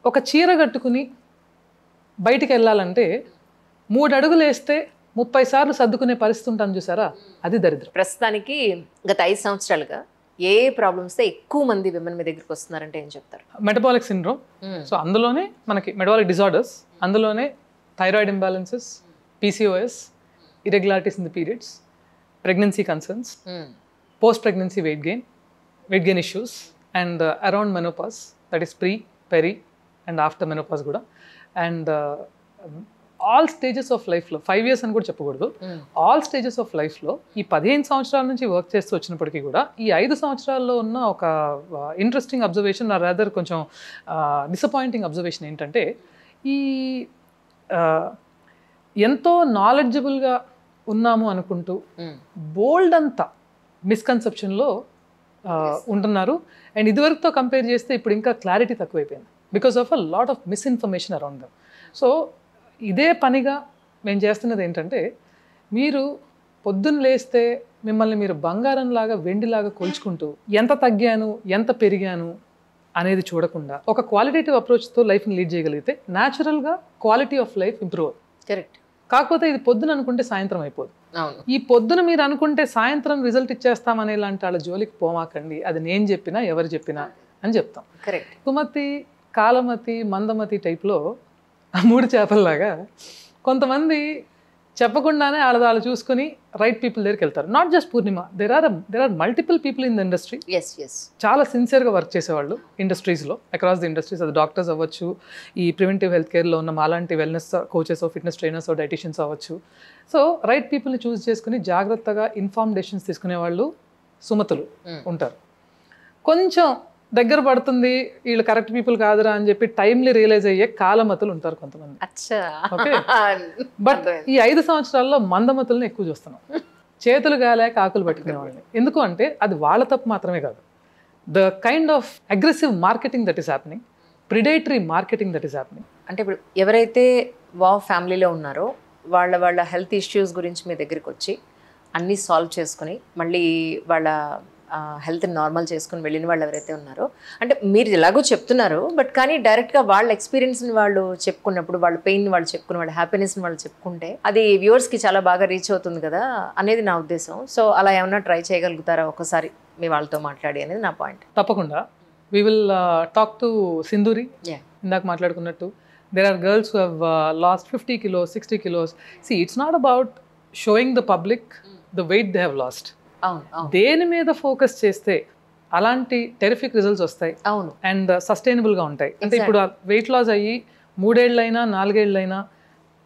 ఒక చీర కట్టుకుని బయటికి వెళ్ళాలంటే 3 అడుగులు వేస్తే 30 సార్లు సర్దుకునే పరిస్థితి ఉంటాను చూసారా, అది దరిద్రం. ప్రస్తుతానికి గత 5 సంవత్సరాలుగా ఏ ప్రాబ్లమ్స్ ఎక్కువ మంది విమెన్ మీ దగ్గరికి వస్తున్నారంటే ఏం చెప్తారు? Metabolic syndrome. సో అందులోనే మనకి మెటబాలిక్ డిజార్డర్స్, అందులోనే thyroid imbalances, PCOS, irregularities in the periods, pregnancy concerns, post-pregnancy weight gain issues, and around menopause, that is pre, peri, and after menopause kuda, and all stages of life lo 5 years అని కూడా చెప్పకూడదు, all stages of life లో ఈ 15 సంవత్సరాల నుంచి work చేస్తూ వచ్చినప్పటికీ కూడా ఈ 5 సంవత్సరాల్లో ఉన్న ఒక ఇంట్రెస్టింగ్ అబ్జర్వేషన్, నా రాదర్ కొంచెం డిసప్పాయింటింగ్ అబ్జర్వేషన్ ఏంటంటే, ఈ ఎంతో నాలెడ్జబుల్గా ఉన్నాము అనుకుంటూ బోల్డ్ అంతా మిస్కన్సెప్షన్లో ఉంటున్నారు. అండ్ ఇదివరకుతో కంపేర్ చేస్తే ఇప్పుడు ఇంకా క్లారిటీ తక్కువైపోయింది because of a lot of misinformation around them. So ఇదే పనిగా మేము చేస్తున్నది ఏంటంటే, మీరు పొద్దున్న లేస్తే మిమ్మల్ని మీరు బంగారంలాగా వెండిలాగా కొలుచుకుంటూ ఎంత తగ్గాను ఎంత పెరిగాను అనేది చూడకుండా ఒక క్వాలిటేటివ్ అప్రోచ్తో లైఫ్ని లీడ్ చేయగలిగితే న్యాచురల్గా క్వాలిటీ ఆఫ్ లైఫ్ ఇంప్రూవ్ అవుతుంది. కరెక్ట్. కాకపోతే ఇది పొద్దున అనుకుంటే సాయంత్రం అయిపోదు. ఈ పొద్దున మీరు అనుకుంటే సాయంత్రం రిజల్ట్ ఇచ్చేస్తామనే లాంటి వాళ్ళ జోలికి పోమాకండి. అది నేను చెప్పినా ఎవరు చెప్పినా అని చెప్తాం. కరెక్ట్. సుమతి, కాలమతి, మందమతి టైప్లో ఆ 3 చేపల్లాగా కొంతమంది చెప్పకుండానే వాళ్ళు చూసుకుని రైట్ పీపుల్ దగ్గరికి వెళ్తారు. Not just Purnima, there are multiple people in the industry. చాలా సిన్సియర్గా వర్క్ చేసేవాళ్ళు ఇండస్ట్రీస్లో, అక్రాస్ ది ఇండస్ట్రీస్. అది డాక్టర్స్ అవ్వచ్చు, ఈ ప్రివెంటివ్ హెల్త్ కేర్లో ఉన్న మాలాంటి wellness coaches, fitness trainers, dietitians అవ్వచ్చు. సో రైట్ పీపుల్ని చూస్ చేసుకుని జాగ్రత్తగా ఇన్ఫార్మ్ డెసిషన్స్ తీసుకునే వాళ్ళు సుమతులు ఉంటారు. కొంచెం దగ్గర పడుతుంది వీళ్ళు కరెక్ట్ పీపుల్ కాదురా అని చెప్పి టైమ్లీ రియలైజ్ అయ్యే కాలమతులు ఉంటారు కొంతమంది. ఓకే, బట్ ఈ 5 సంవత్సరాల్లో మందమతుల్ని ఎక్కువ చూస్తున్నాం. చేతులు గాలేక ఆకులు పట్టుకునే వాళ్ళని. ఎందుకు అంటే అది వాళ్ళ తప్పు మాత్రమే కాదు, the kind of aggressive marketing that is happening, predatory marketing that is happening. అంటే ఇప్పుడు ఎవరైతే వావ్ ఫ్యామిలీలో ఉన్నారో వాళ్ళ హెల్త్ ఇష్యూస్ గురించి మీ దగ్గరికి వచ్చి అన్నీ సాల్వ్ చేసుకుని మళ్ళీ వాళ్ళ హెల్త్ని నార్మల్ చేసుకుని వెళ్ళిన వాళ్ళు ఎవరైతే ఉన్నారో, అంటే మీరు ఎలాగో చెప్తున్నారు బట్ కానీ డైరెక్ట్గా వాళ్ళ ఎక్స్పీరియన్స్ని వాళ్ళు చెప్పుకున్నప్పుడు, వాళ్ళ పెయిన్ని వాళ్ళు చెప్పుకుని, వాళ్ళ హ్యాపీనెస్ని వాళ్ళు చెప్పుకుంటే అది వ్యూవర్స్కి చాలా బాగా రీచ్ అవుతుంది కదా అనేది నా ఉద్దేశం. సో అలా ఏమన్నా ట్రై చేయగలుగుతారా ఒకసారి మీ వాళ్ళతో మాట్లాడి అనేది నా పాయింట్. తప్పకుండా. We will talk to Sindhuri. ఇందాక మాట్లాడుకున్నట్టు there are girls who have lost 50 kilos, 60 kilos. See, it's not about showing the public the weight they have lost. దేని మీద ఫోకస్ చేస్తే అలాంటి టెరిఫిక్ రిజల్ట్స్ వస్తాయి అండ్ సస్టైనబుల్గా ఉంటాయి. అంటే ఇప్పుడు వెయిట్ లాస్ అయ్యి 3 ఏళ్ళైనా 4 ఏళ్ళైనా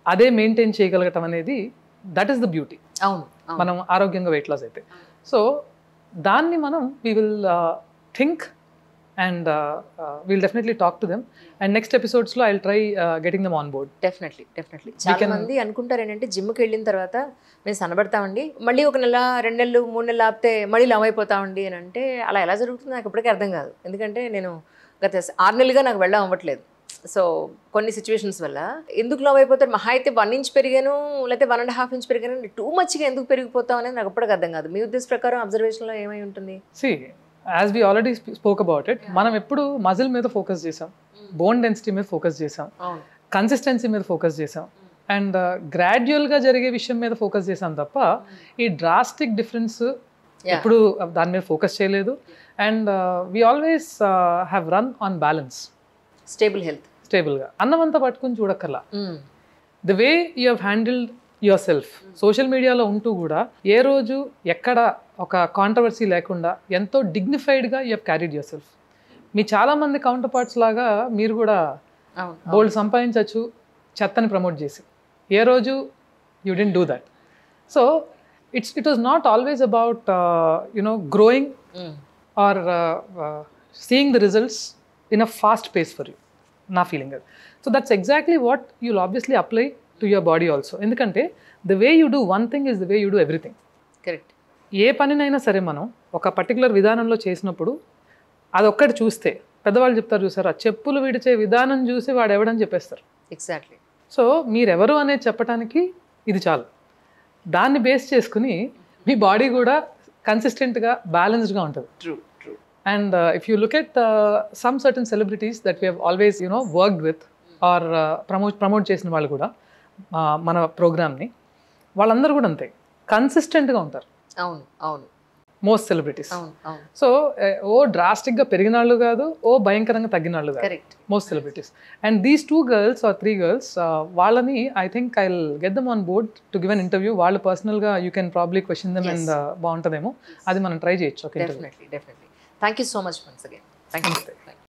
అదే మెయింటైన్ చేయగలగటం అనేది దట్ ఈస్ ద బ్యూటీ. మనం ఆరోగ్యంగా వెయిట్ లాస్ అయితే. సో దాన్ని మనం we will think and we'll definitely talk to them, and next episodes lo I'll try getting them on board. Definitely చాలా మంది అనుకుంటారు ఏంటంటే జిమ్కి వెళ్ళిన తర్వాత మేము సన్నబడతామండి, మళ్ళీ 1 నెల 2 నెలలు 3 నెలలు ఆపితే మళ్ళీ లవ్ అయిపోతామండి అని అంటే అలా ఎలా జరుగుతుంది నాకు ఇప్పటికీ అర్థం కాదు. ఎందుకంటే నేను గత 6 నెలలుగా నాకు వెళ్ళడం అవ్వట్లేదు. సో కొన్ని సిచ్యువేషన్స్ వల్ల ఎందుకు లవ్ అయిపోతారు, మహా అయితే 1 ఇంచ్ పెరిగాను లేకపోతే 1.5 ఇంచ్ పెరిగాను, టూ మచ్గా ఎందుకు పెరిగిపోతాం అనేది నాకు ఇప్పటికీ అర్థం కాదు. మీ ఉద్దేశం ప్రకారం అబ్జర్వేషన్లో ఏమై ఉంటుంది? As we already spoke about it, మనం ఎప్పుడు మజిల్ మీద ఫోకస్ చేసాం, బోన్ డెన్సిటీ మీద ఫోకస్ చేసాం, కన్సిస్టెన్సీ మీద ఫోకస్ చేసాం, అండ్ గ్రాడ్యువల్గా జరిగే విషయం మీద ఫోకస్ చేసాం తప్ప ఈ డ్రాస్టిక్ డిఫరెన్స్ ఎప్పుడు దాని మీద ఫోకస్ చేయలేదు. And we always have run on balance, స్టేబుల్గా. అన్నమంతా పట్టుకుని చూడక్కర్లా. The way you have handled yourself social మీడియాలో ఉంటూ కూడా ఏ రోజు ఎక్కడ ఒక కాంట్రవర్సీ లేకుండా ఎంతో డిగ్నిఫైడ్గా you have carried your self. మీ చాలామంది కౌంటర్ పార్ట్స్ లాగా మీరు కూడా బోల్డ్ సంపాదించవచ్చు చెత్తని ప్రమోట్ చేసి. ఏ రోజు you didn't do that. So it was not always about growing or seeing the results in a fast pace for you, నా ఫీలింగ్ అది. So that's exactly what you will obviously apply to your body also. ఎందుకంటే the way you do one thing is the way you do everything. Correct. ఏ పనినైనా సరే మనం ఒక particular విధానంలో చేసినప్పుడు అదొక్కటి చూస్తే పెద్దవాళ్ళు చెప్తారు చూసారా, చెప్పులు విడిచే విధానం చూసి వాడు ఎవడని చెప్పేస్తారు. ఎగ్జాక్ట్లీ. సో మీరెవరు అనేది చెప్పడానికి ఇది చాలు. దాన్ని బేస్ చేసుకుని మీ బాడీ కూడా కన్సిస్టెంట్గా బ్యాలెన్స్డ్గా ఉంటుంది. True. And if you look at some certain celebrities that we have always, worked with or promote చేసిన వాళ్ళు కూడా మన ప్రోగ్రామ్ని, వాళ్ళందరూ కూడా అంతే కన్సిస్టెంట్గా ఉంటారు. అవును అవును మోస్ట్ సెలబ్రిటీస్. అవును అవును సో ఓ డ్రాస్టిక్గా పెరిగినాళ్ళు కాదు, ఓ భయంకరంగా తగ్గినాళ్ళు కాదు, correct. Most celebrities. And these 2 girls or 3 girls, వాళ్ళని I think I will get them on board to give an interview. వాళ్ళు పర్సనల్గా you can probably question them and బాగుంటుందేమో, అది మనం ట్రై చేయొచ్చు. Definitely definitely. Thank you so much once again. Thank you.